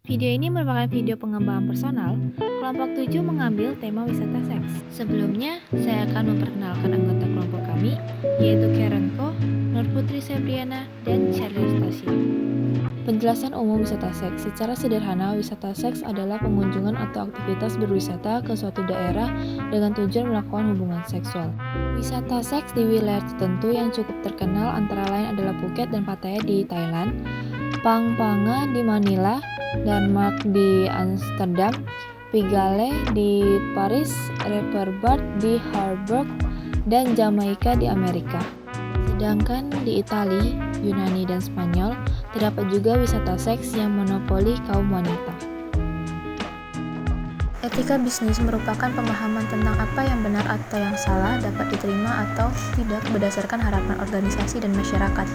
Video ini merupakan video pengembangan personal. Kelompok 7 mengambil tema wisata seks. Sebelumnya, saya akan memperkenalkan anggota kelompok kami, yaitu Karen Ko, Nur Putri Febriana, dan Charlie Stasia. Penjelasan umum wisata seks. Secara sederhana, wisata seks adalah pengunjungan atau aktivitas berwisata ke suatu daerah dengan tujuan melakukan hubungan seksual. Wisata seks di wilayah tertentu yang cukup terkenal antara lain adalah Phuket dan Pattaya di Thailand, Pampanga di Manila, Denmark di Amsterdam, Pigalle di Paris, Reeperbahn di Hamburg, dan Jamaika di Amerika. Sedangkan di Italia, Yunani, dan Spanyol, terdapat juga wisata seks yang monopoli kaum wanita. Etika bisnis merupakan pemahaman tentang apa yang benar atau yang salah dapat diterima atau tidak berdasarkan harapan organisasi dan masyarakat.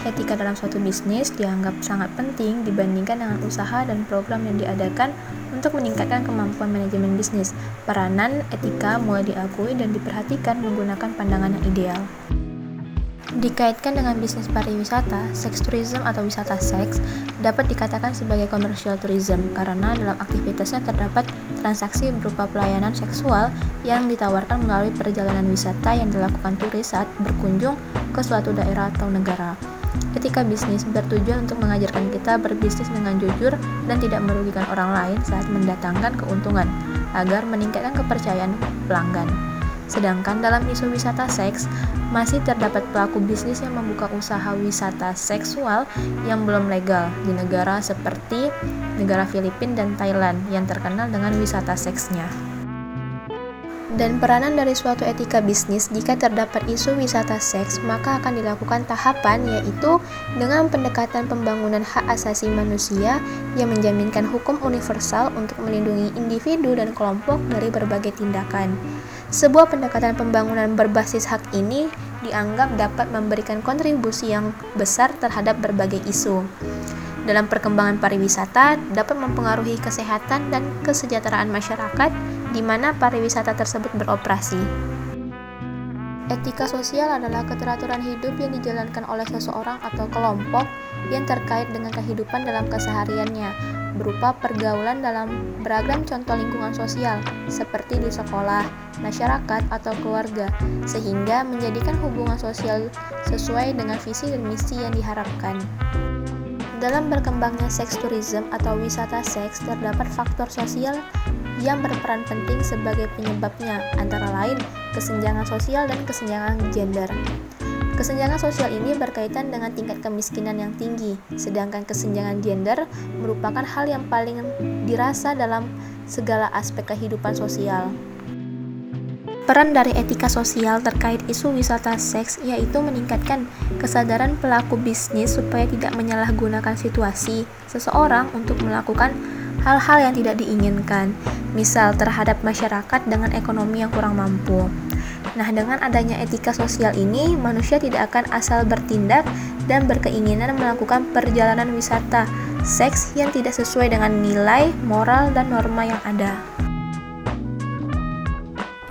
Etika dalam suatu bisnis dianggap sangat penting dibandingkan dengan usaha dan program yang diadakan untuk meningkatkan kemampuan manajemen bisnis. Peranan etika mulai diakui dan diperhatikan menggunakan pandangan yang ideal. Dikaitkan dengan bisnis pariwisata, seks tourism atau wisata seks dapat dikatakan sebagai commercial tourism karena dalam aktivitasnya terdapat transaksi berupa pelayanan seksual yang ditawarkan melalui perjalanan wisata yang dilakukan turis saat berkunjung ke suatu daerah atau negara. Etika bisnis bertujuan untuk mengajarkan kita berbisnis dengan jujur dan tidak merugikan orang lain saat mendatangkan keuntungan agar meningkatkan kepercayaan pelanggan. Sedangkan dalam isu wisata seks, masih terdapat pelaku bisnis yang membuka usaha wisata seksual yang belum legal di negara seperti negara Filipina dan Thailand yang terkenal dengan wisata seksnya. Dan peranan dari suatu etika bisnis jika terdapat isu wisata seks, maka akan dilakukan tahapan yaitu dengan pendekatan pembangunan hak asasi manusia yang menjaminkan hukum universal untuk melindungi individu dan kelompok dari berbagai tindakan. Sebuah pendekatan pembangunan berbasis hak ini dianggap dapat memberikan kontribusi yang besar terhadap berbagai isu. Dalam perkembangan pariwisata dapat mempengaruhi kesehatan dan kesejahteraan masyarakat di mana pariwisata tersebut beroperasi. Etika sosial adalah keteraturan hidup yang dijalankan oleh seseorang atau kelompok yang terkait dengan kehidupan dalam kesehariannya, berupa pergaulan dalam beragam contoh lingkungan sosial, seperti di sekolah, masyarakat, atau keluarga, sehingga menjadikan hubungan sosial sesuai dengan visi dan misi yang diharapkan. Dalam berkembangnya seks tourism atau wisata seks, terdapat faktor sosial yang berperan penting sebagai penyebabnya, antara lain kesenjangan sosial dan kesenjangan gender. Kesenjangan sosial ini berkaitan dengan tingkat kemiskinan yang tinggi, sedangkan kesenjangan gender merupakan hal yang paling dirasa dalam segala aspek kehidupan sosial. Peran dari etika sosial terkait isu wisata seks yaitu meningkatkan kesadaran pelaku bisnis supaya tidak menyalahgunakan situasi seseorang untuk melakukan hal-hal yang tidak diinginkan, misal terhadap masyarakat dengan ekonomi yang kurang mampu. Nah, dengan adanya etika sosial ini, manusia tidak akan asal bertindak dan berkeinginan melakukan perjalanan wisata seks yang tidak sesuai dengan nilai, moral, dan norma yang ada.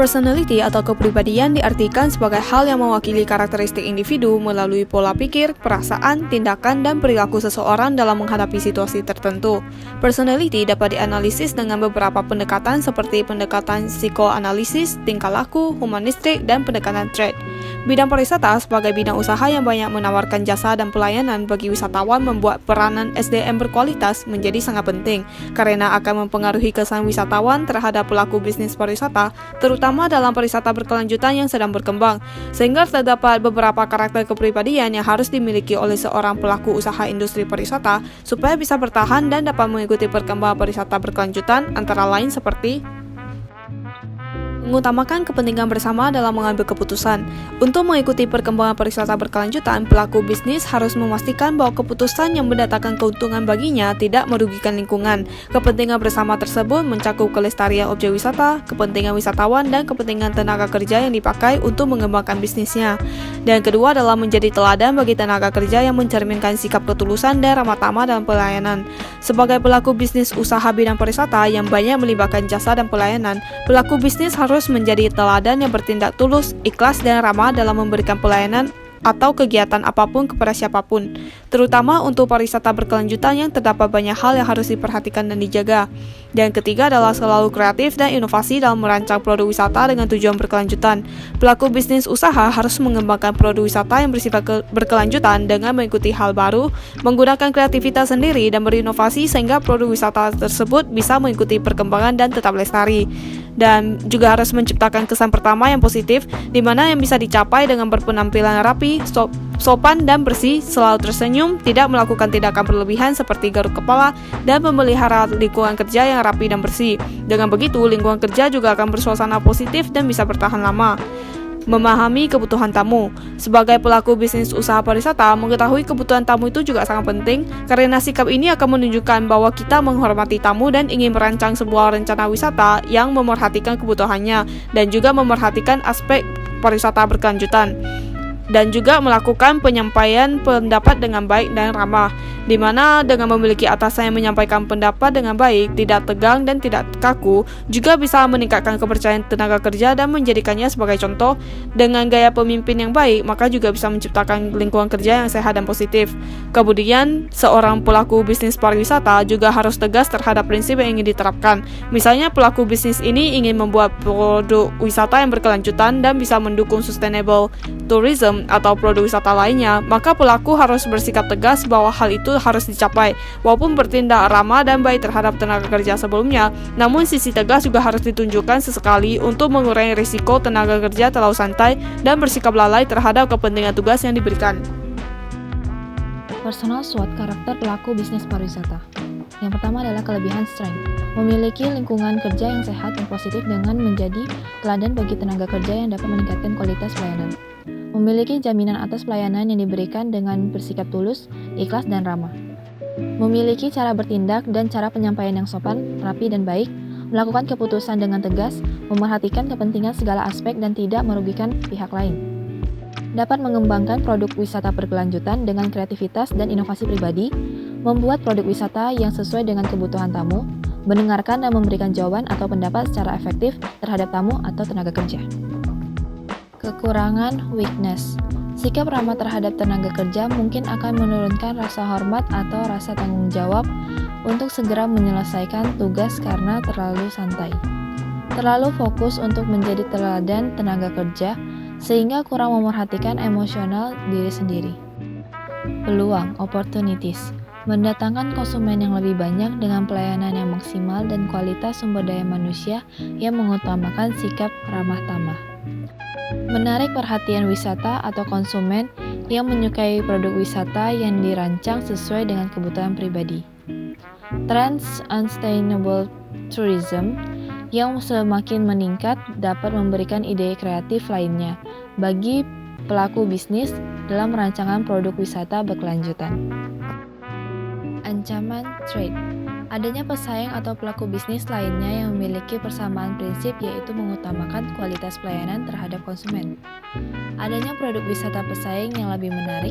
Personality atau kepribadian diartikan sebagai hal yang mewakili karakteristik individu melalui pola pikir, perasaan, tindakan, dan perilaku seseorang dalam menghadapi situasi tertentu. Personality dapat dianalisis dengan beberapa pendekatan seperti pendekatan psikoanalisis, tingkah laku, humanistik, dan pendekatan trait. Bidang pariwisata sebagai bidang usaha yang banyak menawarkan jasa dan pelayanan bagi wisatawan membuat peranan SDM berkualitas menjadi sangat penting karena akan mempengaruhi kesan wisatawan terhadap pelaku bisnis pariwisata, terutama dalam pariwisata berkelanjutan yang sedang berkembang, sehingga terdapat beberapa karakter kepribadian yang harus dimiliki oleh seorang pelaku usaha industri pariwisata supaya bisa bertahan dan dapat mengikuti perkembangan pariwisata berkelanjutan, antara lain seperti mengutamakan kepentingan bersama dalam mengambil keputusan. Untuk mengikuti perkembangan pariwisata berkelanjutan, pelaku bisnis harus memastikan bahwa keputusan yang mendatangkan keuntungan baginya tidak merugikan lingkungan. Kepentingan bersama tersebut mencakup kelestarian objek wisata, kepentingan wisatawan, dan kepentingan tenaga kerja yang dipakai untuk mengembangkan bisnisnya. Dan kedua adalah menjadi teladan bagi tenaga kerja yang mencerminkan sikap ketulusan dan ramah tamah dalam pelayanan. Sebagai pelaku bisnis usaha bidang pariwisata yang banyak melibatkan jasa dan pelayanan, pelaku bisnis harus menjadi teladan yang bertindak tulus, ikhlas, dan ramah dalam memberikan pelayanan atau kegiatan apapun kepada siapapun, terutama untuk pariwisata berkelanjutan yang terdapat banyak hal yang harus diperhatikan dan dijaga. Dan ketiga adalah selalu kreatif dan inovasi dalam merancang produk wisata dengan tujuan berkelanjutan. Pelaku bisnis usaha harus mengembangkan produk wisata yang bersifat berkelanjutan dengan mengikuti hal baru, menggunakan kreativitas sendiri dan berinovasi sehingga produk wisata tersebut bisa mengikuti perkembangan dan tetap lestari. Dan juga harus menciptakan kesan pertama yang positif, di mana yang bisa dicapai dengan berpenampilan rapi, sopan dan bersih, selalu tersenyum, tidak melakukan tindakan berlebihan seperti garuk kepala, dan memelihara lingkungan kerja yang rapi dan bersih. Dengan begitu, lingkungan kerja juga akan bersuasana positif dan bisa bertahan lama. Memahami kebutuhan tamu. Sebagai pelaku bisnis usaha pariwisata, mengetahui kebutuhan tamu itu juga sangat penting, karena sikap ini akan menunjukkan bahwa kita menghormati tamu dan ingin merancang sebuah rencana wisata yang memerhatikan kebutuhannya dan juga memerhatikan aspek pariwisata berkelanjutan. Dan juga melakukan penyampaian pendapat dengan baik dan ramah, di mana dengan memiliki atasan yang menyampaikan pendapat dengan baik, tidak tegang dan tidak kaku, juga bisa meningkatkan kepercayaan tenaga kerja dan menjadikannya sebagai contoh. Dengan gaya pemimpin yang baik, maka juga bisa menciptakan lingkungan kerja yang sehat dan positif. Kemudian, seorang pelaku bisnis pariwisata juga harus tegas terhadap prinsip yang ingin diterapkan. Misalnya, pelaku bisnis ini ingin membuat produk wisata yang berkelanjutan dan bisa mendukung sustainable tourism atau produk wisata lainnya, maka pelaku harus bersikap tegas bahwa hal itu harus dicapai, walaupun bertindak ramah dan baik terhadap tenaga kerja sebelumnya. Namun sisi tegas juga harus ditunjukkan sesekali untuk mengurangi risiko tenaga kerja terlalu santai dan bersikap lalai terhadap kepentingan tugas yang diberikan. Personal SWOT karakter pelaku bisnis pariwisata. Yang pertama adalah kelebihan strength. Memiliki lingkungan kerja yang sehat dan positif dengan menjadi teladan bagi tenaga kerja yang dapat meningkatkan kualitas pelayanan. Memiliki jaminan atas pelayanan yang diberikan dengan bersikap tulus, ikhlas, dan ramah. Memiliki cara bertindak dan cara penyampaian yang sopan, rapi, dan baik. Melakukan keputusan dengan tegas, memerhatikan kepentingan segala aspek dan tidak merugikan pihak lain. Dapat mengembangkan produk wisata berkelanjutan dengan kreativitas dan inovasi pribadi, membuat produk wisata yang sesuai dengan kebutuhan tamu, mendengarkan dan memberikan jawaban atau pendapat secara efektif terhadap tamu atau tenaga kerja. Kekurangan weakness. Sikap ramah terhadap tenaga kerja mungkin akan menurunkan rasa hormat atau rasa tanggung jawab untuk segera menyelesaikan tugas karena terlalu santai. Terlalu fokus untuk menjadi teladan tenaga kerja sehingga kurang memerhatikan emosional diri sendiri. Peluang, opportunities. Mendatangkan konsumen yang lebih banyak dengan pelayanan yang maksimal dan kualitas sumber daya manusia yang mengutamakan sikap ramah tamah. Menarik perhatian wisata atau konsumen yang menyukai produk wisata yang dirancang sesuai dengan kebutuhan pribadi. Trends sustainable tourism yang semakin meningkat dapat memberikan ide kreatif lainnya bagi pelaku bisnis dalam rancangan produk wisata berkelanjutan. Ancaman trade. Adanya pesaing atau pelaku bisnis lainnya yang memiliki persamaan prinsip yaitu mengutamakan kualitas pelayanan terhadap konsumen. Adanya produk wisata pesaing yang lebih menarik.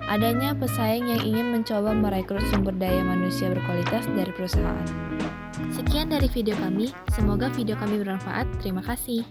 Adanya pesaing yang ingin mencoba merekrut sumber daya manusia berkualitas dari perusahaan. Sekian dari video kami, semoga video kami bermanfaat. Terima kasih.